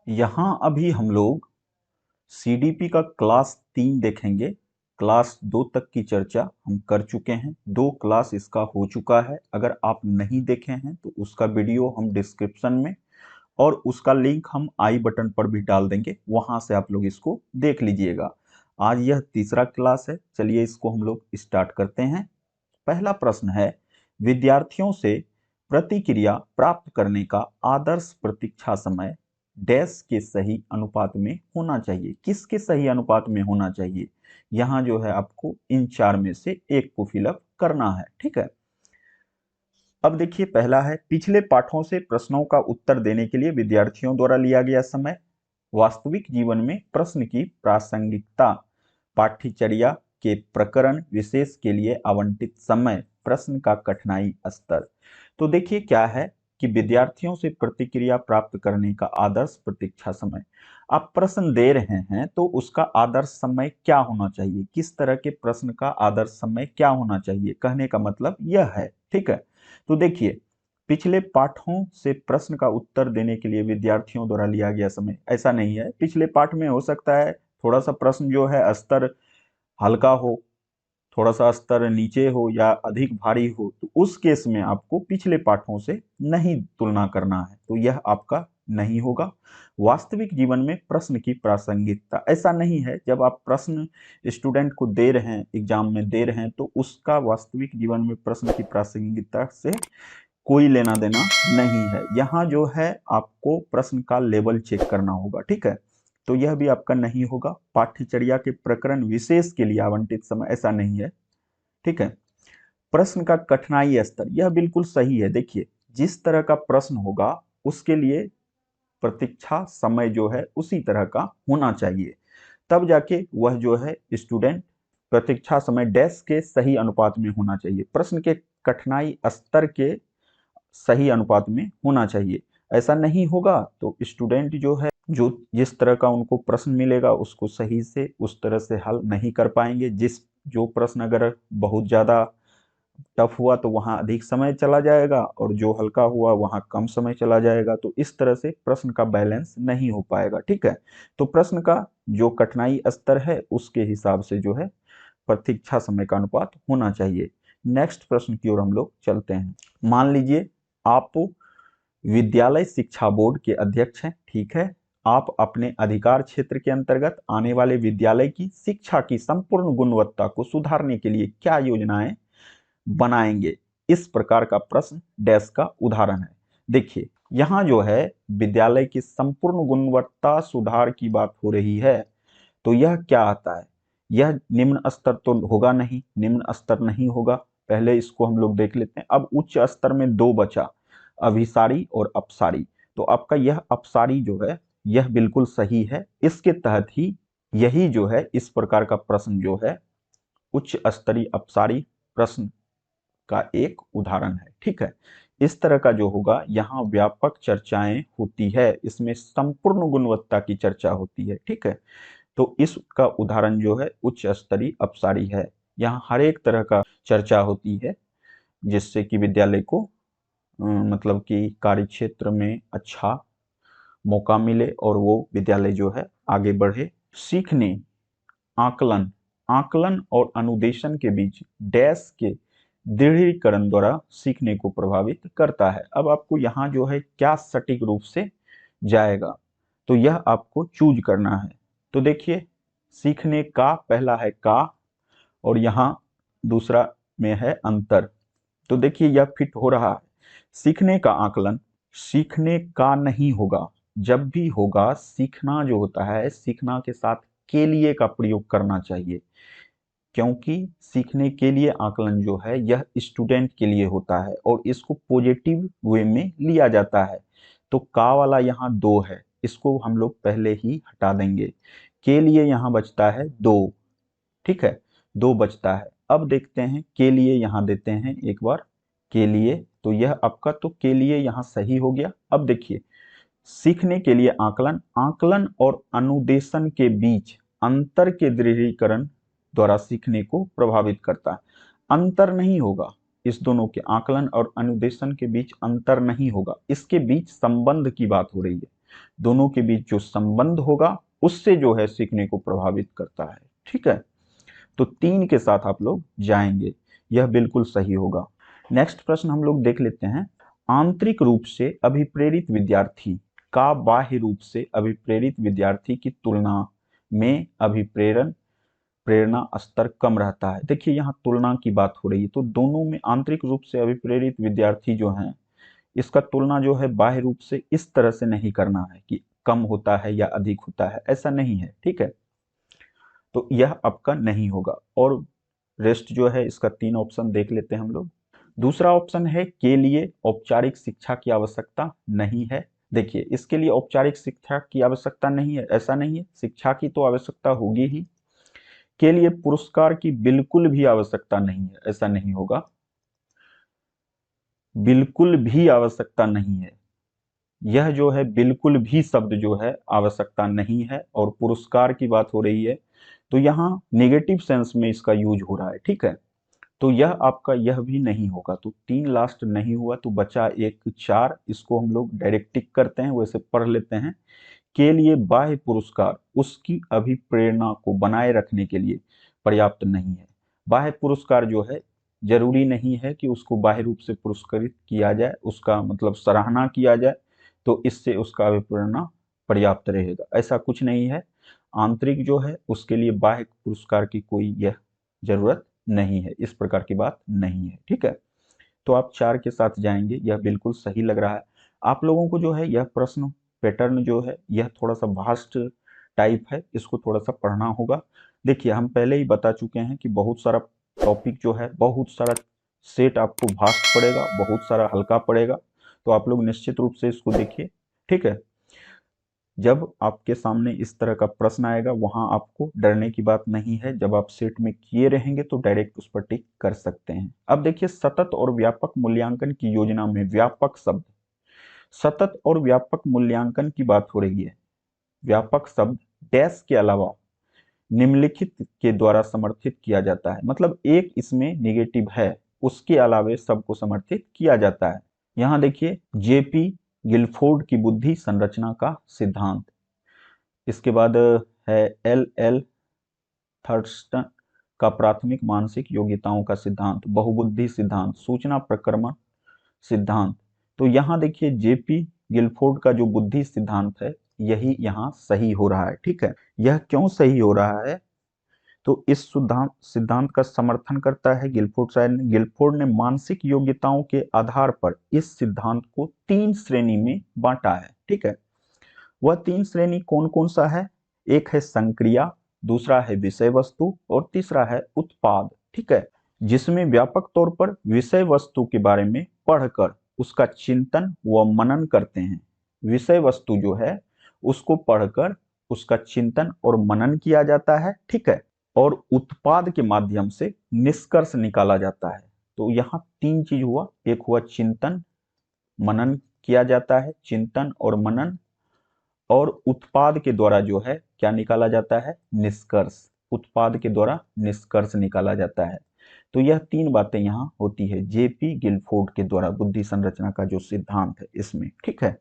यहाँ अभी हम लोग सीडीपी का क्लास 3 देखेंगे। क्लास 2 तक की चर्चा हम कर चुके हैं, 2 क्लास इसका हो चुका है। अगर आप नहीं देखे हैं तो उसका वीडियो हम डिस्क्रिप्शन में और उसका लिंक हम आई बटन पर भी डाल देंगे, वहां से आप लोग इसको देख लीजिएगा। आज यह तीसरा क्लास है, चलिए इसको हम लोग स्टार्ट करते हैं। पहला प्रश्न है, विद्यार्थियों से प्रतिक्रिया प्राप्त करने का आदर्श प्रतीक्षा समय डैश के सही अनुपात में होना चाहिए। किसके सही अनुपात में होना चाहिए? यहां जो है आपको इन चार में से एक को फिलअप करना है, ठीक है। अब देखिए, पहला है, पिछले पाठों से प्रश्नों का उत्तर देने के लिए विद्यार्थियों द्वारा लिया गया समय। वास्तविक जीवन में प्रश्न की प्रासंगिकता, पाठ्यचर्या के प्रकरण विशेष के लिए आवंटित समय, प्रश्न का कठिनाई स्तर। तो देखिए क्या है कि विद्यार्थियों से प्रतिक्रिया प्राप्त करने का आदर्श प्रतीक्षा समय। आप प्रश्न दे रहे हैं तो उसका आदर्श समय क्या होना चाहिए, किस तरह के प्रश्न का आदर्श समय क्या होना चाहिए, कहने का मतलब यह है, ठीक है। तो देखिए, पिछले पाठों से प्रश्न का उत्तर देने के लिए विद्यार्थियों द्वारा लिया गया समय, ऐसा नहीं है। पिछले पाठ में हो सकता है थोड़ा सा प्रश्न जो है स्तर हल्का हो, थोड़ा सा स्तर नीचे हो या अधिक भारी हो, तो उस केस में आपको पिछले पाठों से नहीं तुलना करना है, तो यह आपका नहीं होगा। वास्तविक जीवन में प्रश्न की प्रासंगिकता, ऐसा नहीं है। जब आप प्रश्न स्टूडेंट को दे रहे हैं, एग्जाम में दे रहे हैं, तो उसका वास्तविक जीवन में प्रश्न की प्रासंगिकता से कोई लेना देना नहीं है। यहाँ जो है आपको प्रश्न का लेवल चेक करना होगा, ठीक है। तो यह भी आपका नहीं होगा। पाठ्यचर्या के प्रकरण विशेष के लिए आवंटित समय, ऐसा नहीं है, ठीक है। प्रश्न का कठिनाई स्तर, यह बिल्कुल सही है। देखिए, जिस तरह का प्रश्न होगा उसके लिए प्रतीक्षा समय जो है उसी तरह का होना चाहिए, तब जाके वह जो है स्टूडेंट प्रतीक्षा समय डैश के सही अनुपात में होना चाहिए, प्रश्न के कठिनाई स्तर के सही अनुपात में होना चाहिए। ऐसा नहीं होगा तो स्टूडेंट जो है, जो जिस तरह का उनको प्रश्न मिलेगा उसको सही से उस तरह से हल नहीं कर पाएंगे। जो प्रश्न अगर बहुत ज़्यादा टफ हुआ तो वहाँ अधिक समय चला जाएगा, और जो हल्का हुआ वहाँ कम समय चला जाएगा। तो इस तरह से प्रश्न का बैलेंस नहीं हो पाएगा, ठीक है। तो प्रश्न का जो कठिनाई स्तर है उसके हिसाब से जो है प्रतीक्षा समय का अनुपात होना चाहिए। नेक्स्ट प्रश्न की ओर हम लोग चलते हैं। मान लीजिए आप विद्यालय शिक्षा बोर्ड के अध्यक्ष हैं, ठीक है। आप अपने अधिकार क्षेत्र के अंतर्गत आने वाले विद्यालय की शिक्षा की संपूर्ण गुणवत्ता को सुधारने के लिए क्या योजनाएं बनाएंगे? इस प्रकार का प्रश्न डैश का उदाहरण है। देखिए, यहां जो है विद्यालय की संपूर्ण गुणवत्ता सुधार की बात हो रही है, तो यह क्या आता है? यह निम्न स्तर तो होगा नहीं, निम्न स्तर नहीं होगा। पहले इसको हम लोग देख लेते हैं। अब उच्च स्तर में दो बचा, अभिसारी और अपसारी। तो आपका यह अपसारी जो है यह बिल्कुल सही है। इसके तहत ही यही जो है इस प्रकार का प्रश्न जो है उच्च स्तरीय अपसारी प्रश्न का एक उदाहरण है, ठीक है। इस तरह का जो होगा यहाँ व्यापक चर्चाएं होती है, इसमें संपूर्ण गुणवत्ता की चर्चा होती है, ठीक है। तो इसका उदाहरण जो है उच्च स्तरीय अपसारी है। यहाँ हर एक तरह का चर्चा होती है जिससे कि विद्यालय को मतलब कि कार्य क्षेत्र में अच्छा मौका मिले और वो विद्यालय जो है आगे बढ़े। सीखने, आकलन, आकलन और अनुदेशन के बीच डैश के दृढ़ीकरण द्वारा सीखने को प्रभावित करता है। अब आपको यहाँ जो है क्या सटीक रूप से जाएगा, तो यह आपको चूज करना है। तो देखिए, सीखने का पहला है का, और यहाँ दूसरा में है अंतर। तो देखिए यह फिट हो रहा है। सीखने का आकलन सीखने का नहीं होगा। जब भी होगा सीखना जो होता है, सीखना के साथ के लिए का प्रयोग करना चाहिए, क्योंकि सीखने के लिए आकलन जो है यह स्टूडेंट के लिए होता है और इसको पॉजिटिव वे में लिया जाता है। तो का वाला यहाँ दो है, इसको हम लोग पहले ही हटा देंगे। के लिए यहाँ बचता है दो, ठीक है, दो बचता है। अब देखते हैं के लिए, यहाँ देते हैं एक बार के लिए, तो यह आपका तो के लिए यहाँ सही हो गया। अब देखिए, सीखने के लिए आकलन, आकलन और अनुदेशन के बीच अंतर के दृढ़ीकरण द्वारा सीखने को प्रभावित करता है। अंतर नहीं होगा, इस दोनों के आकलन और अनुदेशन के बीच अंतर नहीं होगा, इसके बीच संबंध की बात हो रही है। दोनों के बीच जो संबंध होगा उससे जो है सीखने को प्रभावित करता है। ठीक है, तो 3 के साथ आप लोग जाएंगे, यह बिल्कुल सही होगा। नेक्स्ट प्रश्न हम लोग देख लेते हैं। आंतरिक रूप से अभिप्रेरित विद्यार्थी का बाह्य रूप से अभिप्रेरित विद्यार्थी की तुलना में अभिप्रेरण प्रेरणा स्तर कम रहता है। देखिए यहाँ तुलना की बात हो रही है, तो दोनों में आंतरिक रूप से अभिप्रेरित विद्यार्थी जो हैं, इसका तुलना जो है बाह्य रूप से इस तरह से नहीं करना है कि कम होता है या अधिक होता है, ऐसा नहीं है। ठीक है, तो यह आपका नहीं होगा। और रेस्ट जो है इसका 3 ऑप्शन देख लेते हैं हम लोग। दूसरा ऑप्शन है के लिए औपचारिक शिक्षा की आवश्यकता नहीं है। देखिए इसके लिए औपचारिक शिक्षा की आवश्यकता नहीं है, ऐसा नहीं है, शिक्षा की तो आवश्यकता होगी ही। के लिए पुरस्कार की बिल्कुल भी आवश्यकता नहीं है, ऐसा नहीं होगा, बिल्कुल भी आवश्यकता नहीं है। यह जो है बिल्कुल भी शब्द जो है आवश्यकता नहीं है, और पुरस्कार की बात हो रही है तो यहाँ नेगेटिव सेंस में इसका यूज हो रहा है। ठीक है, तो यह आपका यह भी नहीं होगा, तो 3 लास्ट नहीं हुआ, तो बचा एक 4। इसको हम लोग डायरेक्ट टिक करते हैं, वैसे पढ़ लेते हैं। के लिए बाह्य पुरस्कार उसकी अभिप्रेरणा को बनाए रखने के लिए पर्याप्त नहीं है। बाह्य पुरस्कार जो है जरूरी नहीं है कि उसको बाह्य रूप से पुरस्कृत किया जाए, उसका मतलब सराहना किया जाए तो इससे उसका अभिप्रेरणा पर्याप्त रहेगा, ऐसा कुछ नहीं है। आंतरिक जो है उसके लिए बाह्य पुरस्कार की कोई यह जरूरत नहीं है, इस प्रकार की बात नहीं है। ठीक है, तो आप 4 के साथ जाएंगे, यह बिल्कुल सही लग रहा है। आप लोगों को जो है यह प्रश्न पैटर्न जो है यह थोड़ा सा वास्ट टाइप है, इसको थोड़ा सा पढ़ना होगा। देखिए हम पहले ही बता चुके हैं कि बहुत सारा टॉपिक जो है, बहुत सारा सेट आपको वास्ट पड़ेगा, बहुत सारा हल्का पड़ेगा, तो आप लोग निश्चित रूप से इसको देखिए। ठीक है, जब आपके सामने इस तरह का प्रश्न आएगा वहां आपको डरने की बात नहीं है, जब आप सेट में किए रहेंगे तो डायरेक्ट उस पर टिक कर सकते हैं। अब देखिए सतत और व्यापक मूल्यांकन की योजना में व्यापक शब्द, सतत और व्यापक मूल्यांकन की बात हो रही है। व्यापक शब्द डैश के अलावा निम्नलिखित के द्वारा समर्थित किया जाता है, मतलब एक इसमें निगेटिव है, उसके अलावे सबको समर्थित किया जाता है। यहां देखिए जेपी गिलफोर्ड की बुद्धि संरचना का सिद्धांत, इसके बाद है एल एल थर्स्टन का प्राथमिक मानसिक योग्यताओं का सिद्धांत, बहुबुद्धि सिद्धांत, सूचना प्रक्रमण सिद्धांत। तो यहाँ देखिए जेपी गिलफोर्ड का जो बुद्धि सिद्धांत है यही यहाँ सही हो रहा है। ठीक है, यह क्यों सही हो रहा है, तो इस सिद्धांत का समर्थन करता है गिलफोर्ड साहब ने। गिलफोर्ड ने मानसिक योग्यताओं के आधार पर इस सिद्धांत को 3 श्रेणी में बांटा है। ठीक है, वह 3 श्रेणी कौन कौन सा है, एक है संक्रिया, दूसरा है विषय वस्तु और तीसरा है उत्पाद। ठीक है, जिसमें व्यापक तौर पर विषय वस्तु के बारे में पढ़कर उसका चिंतन व मनन करते हैं। विषय वस्तु जो है उसको पढ़कर उसका चिंतन और मनन किया जाता है। ठीक है, और उत्पाद के माध्यम से निष्कर्ष निकाला जाता है। तो यहाँ 3 चीज हुआ, एक हुआ चिंतन मनन किया जाता है, चिंतन और मनन, और उत्पाद के द्वारा जो है क्या निकाला जाता है, निष्कर्ष। उत्पाद के द्वारा निष्कर्ष निकाला जाता है। तो यह 3 बातें यहाँ होती है जेपी गिलफोर्ड के द्वारा बुद्धि संरचना का जो सिद्धांत है इसमें। ठीक है,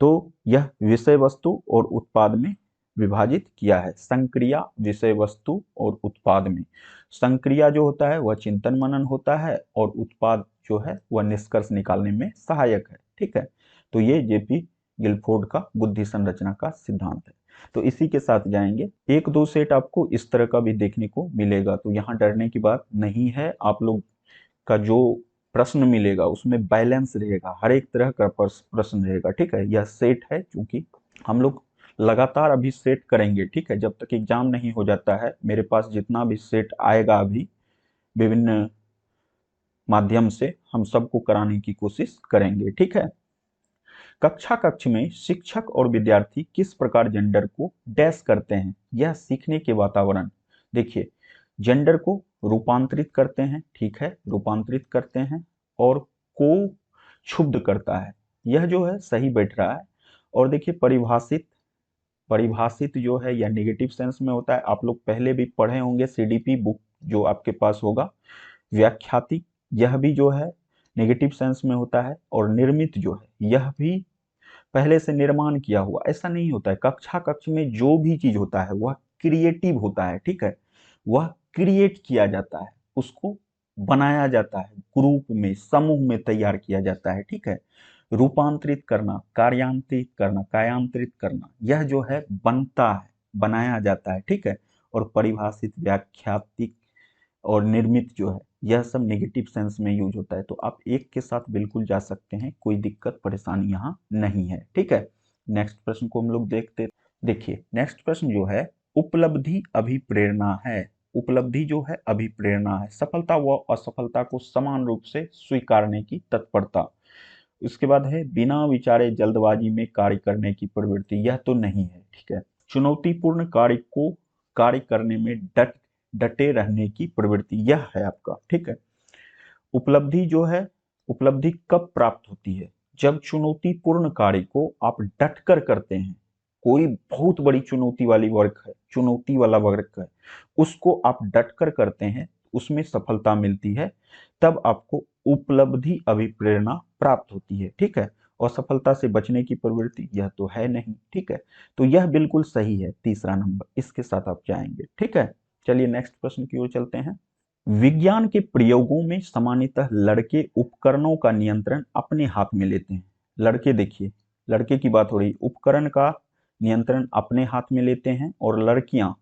तो यह विषय वस्तु और उत्पाद में विभाजित किया है, संक्रिया विषय वस्तु और उत्पाद में। संक्रिया जो होता है वह चिंतन मनन होता है, और उत्पाद जो है वह निष्कर्ष निकालने में सहायक है। ठीक है, तो ये जेपी गिलफोर्ड का बुद्धि संरचना का सिद्धांत है। तो इसी के साथ जाएंगे, 1-2 सेट आपको इस तरह का भी देखने को मिलेगा, तो यहाँ डरने की बात नहीं है। आप लोग का जो प्रश्न मिलेगा उसमें बैलेंस रहेगा, हर एक तरह का प्रश्न रहेगा। ठीक है, यह सेट है, क्योंकि हम लोग लगातार अभी सेट करेंगे। ठीक है, जब तक एग्जाम नहीं हो जाता है मेरे पास जितना भी सेट आएगा अभी विभिन्न माध्यम से हम सबको कराने की कोशिश करेंगे। ठीक है, कक्षा कक्ष में शिक्षक और विद्यार्थी किस प्रकार जेंडर को डैश करते हैं, यह सीखने के वातावरण। देखिए जेंडर को रूपांतरित करते हैं, ठीक है, रूपांतरित करते हैं, और को क्षुब्ध करता है, यह जो है सही बैठ रहा है। और देखिए परिभाषित, परिभाषित जो है यह नेगेटिव सेंस में होता है, आप लोग पहले भी पढ़े होंगे सीडीपी बुक जो आपके पास होगा। व्याख्याति यह भी जो है नेगेटिव सेंस में होता है, और निर्मित जो है यह भी पहले से निर्माण किया हुआ, ऐसा नहीं होता है। कक्षा कक्ष में जो भी चीज होता है वह क्रिएटिव होता है, ठीक है, वह क्रिएट किया जाता है, उसको बनाया जाता है, ग्रुप में समूह में तैयार किया जाता है, ठीक है। रूपांतरित करना, कार्यांतरित करना, कायांतरित करना, यह जो है बनता है, बनाया जाता है, ठीक है। और परिभाषित, व्याख्यातिक और निर्मित जो है यह सब नेगेटिव सेंस में यूज होता है। तो आप एक के साथ बिल्कुल जा सकते हैं, कोई दिक्कत परेशानी यहाँ नहीं है, ठीक है। नेक्स्ट प्रश्न को हम लोग देखते, देखिए नेक्स्ट प्रश्न जो है, उपलब्धि अभिप्रेरणा है। उपलब्धि जो है अभिप्रेरणा है, सफलता व असफलता को समान रूप से स्वीकारने की तत्परता। उसके बाद है बिना विचारे जल्दबाजी में कार्य करने की प्रवृत्ति, यह तो नहीं है, ठीक है। चुनौतीपूर्ण कार्य को कार्य करने में डटे रहने की प्रवृत्ति, यह है आपका, ठीक है। उपलब्धि जो है, उपलब्धि कब प्राप्त होती है? जब चुनौतीपूर्ण कार्य को आप डटकर करते हैं। कोई बहुत बड़ी चुनौती वाली वर्क है, चुनौती वाला वर्क है, उसको आप डटकर करते हैं, उसमें सफलता मिलती है, तब आपको उपलब्धि अभिप्रेरणा प्राप्त होती है, ठीक है। और सफलता से बचने की प्रवृत्ति, यह तो है नहीं, ठीक है। तो यह बिल्कुल सही है, तीसरा नंबर, इसके साथ आप जाएंगे, ठीक है। चलिए नेक्स्ट प्रश्न की ओर चलते हैं। विज्ञान के प्रयोगों में सामान्यतः लड़के उपकरणों का नियंत्रण अपने हाथ में लेते हैं। लड़के, देखिए लड़के की बात हो रही, उपकरण का नियंत्रण अपने हाथ में लेते हैं, और लड़कियां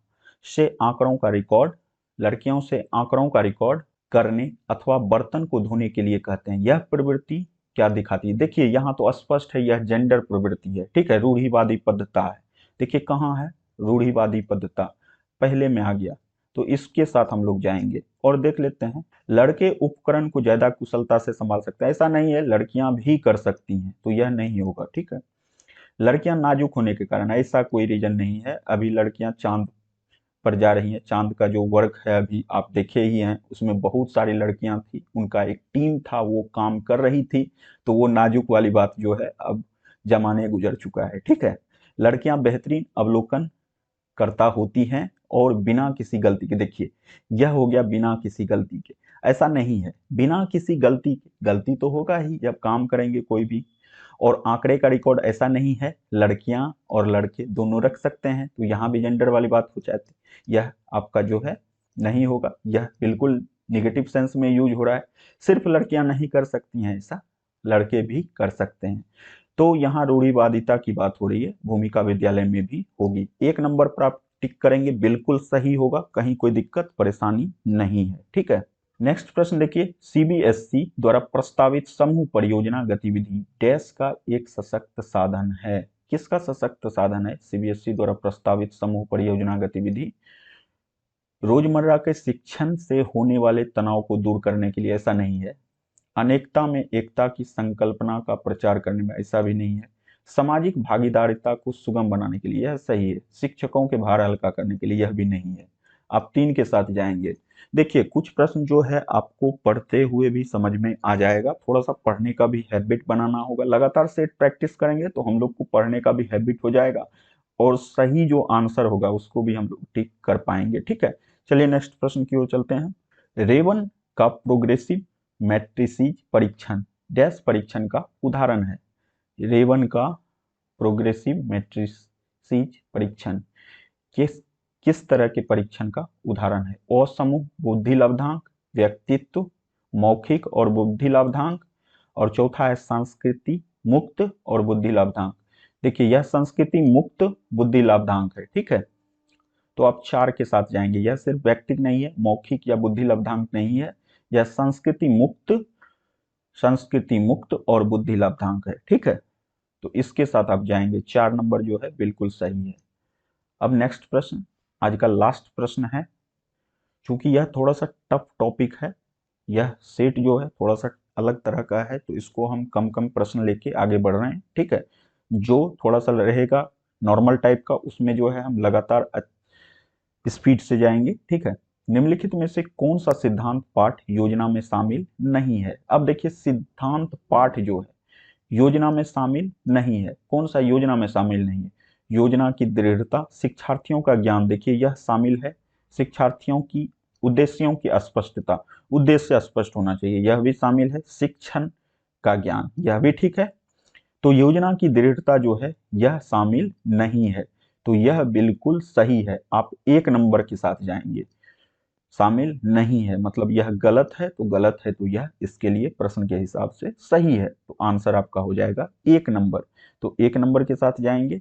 से आंकड़ों का रिकॉर्ड, लड़कियों से आंकड़ों का रिकॉर्ड करने अथवा बर्तन को धोने के लिए कहते हैं। यह प्रवृत्ति क्या दिखाती है? देखिए यहाँ तो स्पष्ट है, यह जेंडर प्रवृत्ति है, ठीक है, रूढ़िवादी पद्धता है। देखिए कहाँ है रूढ़िवादी पद्धता, पहले में आ गया, तो इसके साथ हम लोग जाएंगे और देख लेते हैं। लड़के उपकरण को ज्यादा कुशलता से संभाल सकते हैं, ऐसा नहीं है, लड़कियां भी कर सकती हैं, तो यह नहीं होगा, ठीक है। लड़कियां नाजुक होने के कारण, ऐसा कोई रीजन नहीं है। अभी लड़कियां चांद पर जा रही हैं, चांद का जो वर्क है अभी आप देखे ही हैं, उसमें बहुत सारी लड़कियां थी, उनका एक टीम था, वो काम कर रही थी, तो वो नाजुक वाली बात जो है अब जमाने गुजर चुका है, ठीक है। लड़कियां बेहतरीन अवलोकन करता होती हैं और बिना किसी गलती के, देखिए यह हो गया बिना किसी गलती के, ऐसा नहीं है बिना किसी गलती के, गलती तो होगा ही जब काम करेंगे कोई भी। और आंकड़े का रिकॉर्ड, ऐसा नहीं है, लड़कियां और लड़के दोनों रख सकते हैं, तो यहाँ भी जेंडर वाली बात हो जाती, यह आपका जो है नहीं होगा, यह बिल्कुल निगेटिव सेंस में यूज हो रहा है। सिर्फ लड़कियां नहीं कर सकती हैं ऐसा, लड़के भी कर सकते हैं। तो यहाँ रूढ़िवादिता की बात हो रही है, भूमिका विद्यालय में भी होगी। एक नंबर पर आप टिक करेंगे, बिल्कुल सही होगा, कहीं कोई दिक्कत परेशानी नहीं है, ठीक है। नेक्स्ट प्रश्न देखिए, सीबीएसई द्वारा प्रस्तावित समूह परियोजना गतिविधि डैश का एक सशक्त साधन है। किसका सशक्त साधन है? सीबीएसई द्वारा प्रस्तावित समूह परियोजना गतिविधि रोजमर्रा के शिक्षण से होने वाले तनाव को दूर करने के लिए, ऐसा नहीं है। अनेकता में एकता की संकल्पना का प्रचार करने में, ऐसा भी नहीं है। सामाजिक भागीदारिता को सुगम बनाने के लिए, यह सही है। शिक्षकों के भार हल्का करने के लिए, यह भी नहीं है। आप तीन के साथ जाएंगे। देखिए कुछ प्रश्न जो है आपको पढ़ते हुए भी समझ में आ जाएगा, थोड़ा सा पढ़ने का भी हैबिट बनाना होगा, लगातार सेट प्रैक्टिस करेंगे तो हम लोग को पढ़ने का भी हैबिट हो जाएगा, और सही जो आंसर होगा उसको भी हम लोग टिक कर पाएंगे, ठीक है। चलिए नेक्स्ट प्रश्न की ओर चलते हैं। रेवन का प्रोग्रेसिव मैट्रिसीज परीक्षण डैश परीक्षण का उदाहरण है। रेवन का प्रोग्रेसिव मैट्रिसीज परीक्षण किस किस तरह के परीक्षण का उदाहरण है? असमूह बुद्धि लब्धांक, व्यक्तित्व, मौखिक और बुद्धि लब्धांक, और चौथा है संस्कृति मुक्त और बुद्धि लब्धांक। देखिए यह संस्कृति मुक्त बुद्धि लब्धांक है, ठीक है। तो आप चार के साथ जाएंगे, यह सिर्फ व्यक्तिक नहीं है, मौखिक या बुद्धि लब्धांक नहीं है, यह संस्कृति मुक्त और बुद्धि लब्धांक है, ठीक है। तो इसके साथ आप जाएंगे, चार नंबर जो है बिल्कुल सही है। अब नेक्स्ट प्रश्न, आज का लास्ट प्रश्न है, क्योंकि यह थोड़ा सा टफ टॉपिक है, यह सेट जो है थोड़ा सा अलग तरह का है, तो इसको हम कम कम प्रश्न लेके आगे बढ़ रहे हैं, ठीक है। जो थोड़ा सा रहेगा नॉर्मल टाइप का, उसमें जो है हम लगातार स्पीड से जाएंगे, ठीक है। निम्नलिखित में से कौन सा सिद्धांत पाठ योजना में शामिल नहीं है? अब देखिए सिद्धांत पाठ जो है योजना में शामिल नहीं है, कौन सा योजना में शामिल नहीं है? योजना की दृढ़ता, शिक्षार्थियों का ज्ञान, देखिए यह शामिल है। शिक्षार्थियों की उद्देश्यों की स्पष्टता, उद्देश्य स्पष्ट होना चाहिए, यह भी शामिल है। शिक्षण का ज्ञान, यह भी ठीक है। तो योजना की दृढ़ता जो है यह शामिल नहीं है, तो यह बिल्कुल सही है। आप 1 नंबर के साथ जाएंगे, शामिल नहीं है मतलब यह गलत है, तो गलत है तो यह इसके लिए प्रश्न के हिसाब से सही है, तो आंसर आपका हो जाएगा 1 नंबर। तो 1 नंबर के साथ जाएंगे।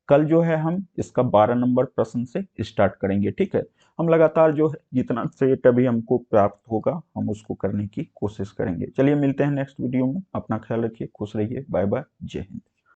कल जो है हम इसका 12 नंबर प्रश्न से स्टार्ट करेंगे, ठीक है। हम लगातार जो है जितना सेट अभी हमको प्राप्त होगा हम उसको करने की कोशिश करेंगे। चलिए मिलते हैं नेक्स्ट वीडियो में, अपना ख्याल रखिए, खुश रहिए, बाय बाय, जय हिंद।